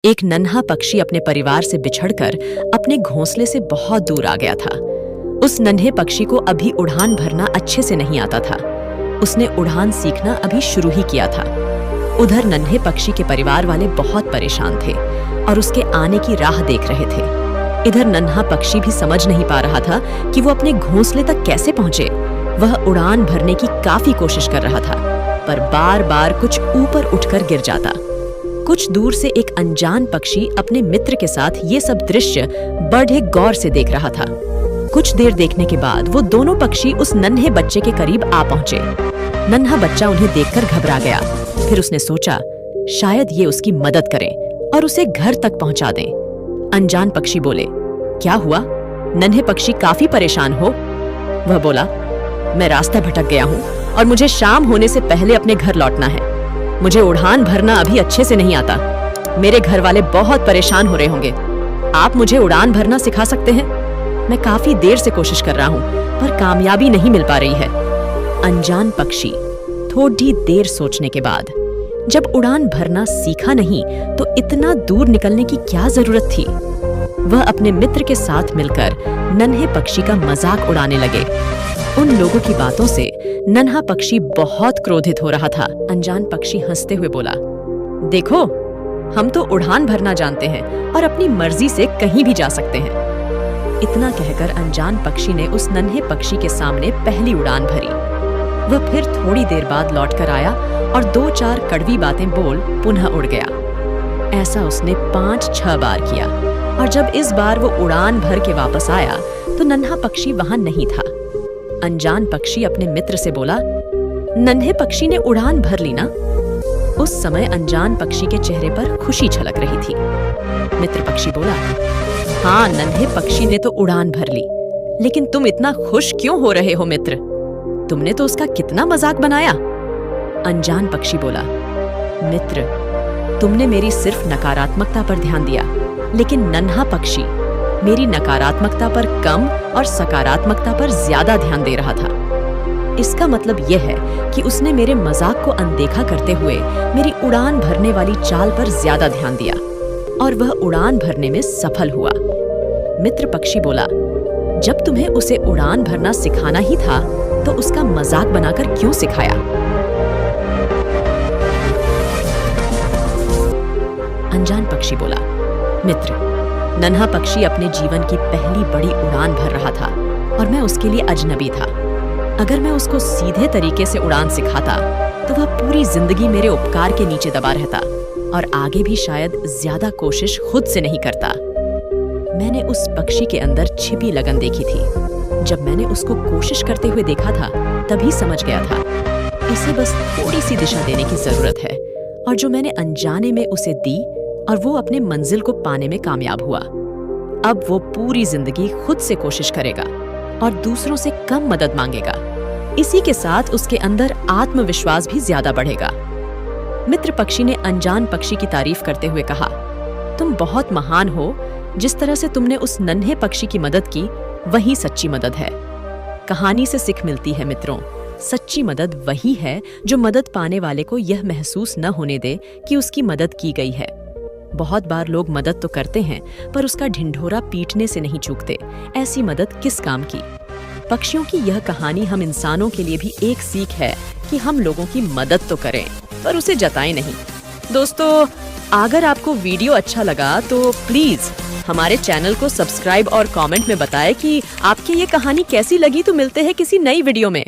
एक नन्हा पक्षी अपने परिवार से बिछड़कर अपने घोंसले से बहुत दूर आ गया था। उस नन्हे पक्षी को अभी उड़ान भरना अच्छे से नहीं आता था। उसने उड़ान सीखना अभी शुरू ही किया था। उधर नन्हे पक्षी के परिवार वाले बहुत परेशान थे और उसके आने की राह देख रहे थे। इधर नन्हा पक्षी भी समझ नहीं पा रहा था कि वो अपने घोंसले तक कैसे पहुंचे। वह उड़ान भरने की काफी कोशिश कर रहा था, पर बार बार कुछ ऊपर उठकर गिर जाता। कुछ दूर से एक अनजान पक्षी अपने मित्र के साथ ये सब दृश्य बड़े गौर से देख रहा था। कुछ देर देखने के बाद वो दोनों पक्षी उस नन्हे बच्चे के करीब आ पहुंचे। नन्हा बच्चा उन्हें देखकर घबरा गया। फिर उसने सोचा शायद ये उसकी मदद करें और उसे घर तक पहुंचा दें। अनजान पक्षी बोले, क्या हुआ? नन्हे पक्षी काफी परेशान हो? वह बोला, मैं रास्ता भटक गया हूँ और मुझे शाम होने से पहले अपने घर लौटना है। मुझे उड़ान भरना अभी अच्छे से नहीं आता। मेरे घर वाले बहुत परेशान हो रहे होंगे। आप मुझे उड़ान भरना सिखा सकते हैं? मैं काफी देर से कोशिश कर रहा हूँ, पर कामयाबी नहीं मिल पा रही है। अनजान पक्षी थोड़ी देर सोचने के बाद, जब उड़ान भरना सीखा नहीं तो इतना दूर निकलने की क्या जरूरत थी? वह अपने मित्र के साथ मिलकर नन्हे पक्षी का मजाक उड़ाने लगे। उन लोगों की बातों से नन्हा पक्षी बहुत क्रोधित हो रहा था। अनजान पक्षी हंसते हुए बोला, देखो, हम तो उड़ान भरना जानते हैं और अपनी मर्जी से कहीं भी जा सकते हैं। इतना कहकर अनजान पक्षी ने उस नन्हे पक्षी के सामने पहली उड़ान भरी। वह फिर थोड़ी देर बाद लौटकर आया और 2-4 कड़वी बातें बोल पुनः उड़ गया। ऐसा उसने 5-6 बार किया और जब इस बार वो उड़ान भर के वापस आया तो नन्हा पक्षी वहां नहीं था। अनजान पक्षी अपने मित्र से बोला, नन्हे पक्षी ने उड़ान भर ली ना? उस समय अनजान पक्षी के चेहरे पर खुशी झलक रही थी। मित्र पक्षी बोला, हाँ, नन्हे पक्षी ने तो उड़ान भर ली, लेकिन तुम इतना खुश क्यों हो रहे हो मित्र? तुमने तो उसका कितना मजाक बनाया। अनजान पक्षी बोला, मित्र, तुमने मेरी सिर्फ नकारात्मकता पर ध्यान दिया, लेकिन नन्हा पक्षी मेरी नकारात्मकता पर कम और सकारात्मकता पर ज्यादा ध्यान दे रहा था। इसका मतलब यह है कि उसने मेरे मजाक को अनदेखा करते हुए मेरी उड़ान भरने वाली चाल पर ज्यादा ध्यान दिया और वह उड़ान भरने में सफल हुआ। मित्र पक्षी बोला, जब तुम्हें उसे उड़ान भरना सिखाना ही था तो उसका मजाक बनाकर क्यों सिखाया? अनजान पक्षी बोला, मित्र, नन्हा पक्षी अपने जीवन की पहली बड़ी उड़ान भर रहा था और मैं उसके लिए अजनबी था। अगर मैं उसको सीधे तरीके से उड़ान सिखाता तो वह पूरी जिंदगी मेरे उपकार के नीचे दबा रहता और आगे भी शायद ज्यादा कोशिश खुद से नहीं करता। मैंने उस पक्षी के अंदर छिपी लगन देखी थी। जब मैंने उसको कोशिश करते हुए देखा था तभी समझ गया था, इसे बस थोड़ी सी दिशा देने की जरूरत है, और जो मैंने अनजाने में उसे दी और वो अपने मंजिल को पाने में कामयाब हुआ। अब वो पूरी जिंदगी खुद से कोशिश करेगा और दूसरों से कम मदद मांगेगा। इसी के साथ उसके अंदर आत्मविश्वास भी ज्यादा बढ़ेगा। मित्र पक्षी ने अनजान पक्षी की तारीफ करते हुए कहा, तुम बहुत महान हो। जिस तरह से तुमने उस नन्हे पक्षी की मदद की, वही सच्ची मदद है। कहानी से सीख मिलती है मित्रों, सच्ची मदद वही है जो मदद पाने वाले को यह महसूस न होने दे कि उसकी मदद की गई है। बहुत बार लोग मदद तो करते हैं पर उसका ढिंढोरा पीटने से नहीं चूकते। ऐसी मदद किस काम की? पक्षियों की यह कहानी हम इंसानों के लिए भी एक सीख है कि हम लोगों की मदद तो करें पर उसे जताएं नहीं। दोस्तों, अगर आपको वीडियो अच्छा लगा तो प्लीज हमारे चैनल को सब्सक्राइब और कमेंट में बताएं कि आपकी ये कहानी कैसी लगी। तो मिलते हैं किसी नई वीडियो में।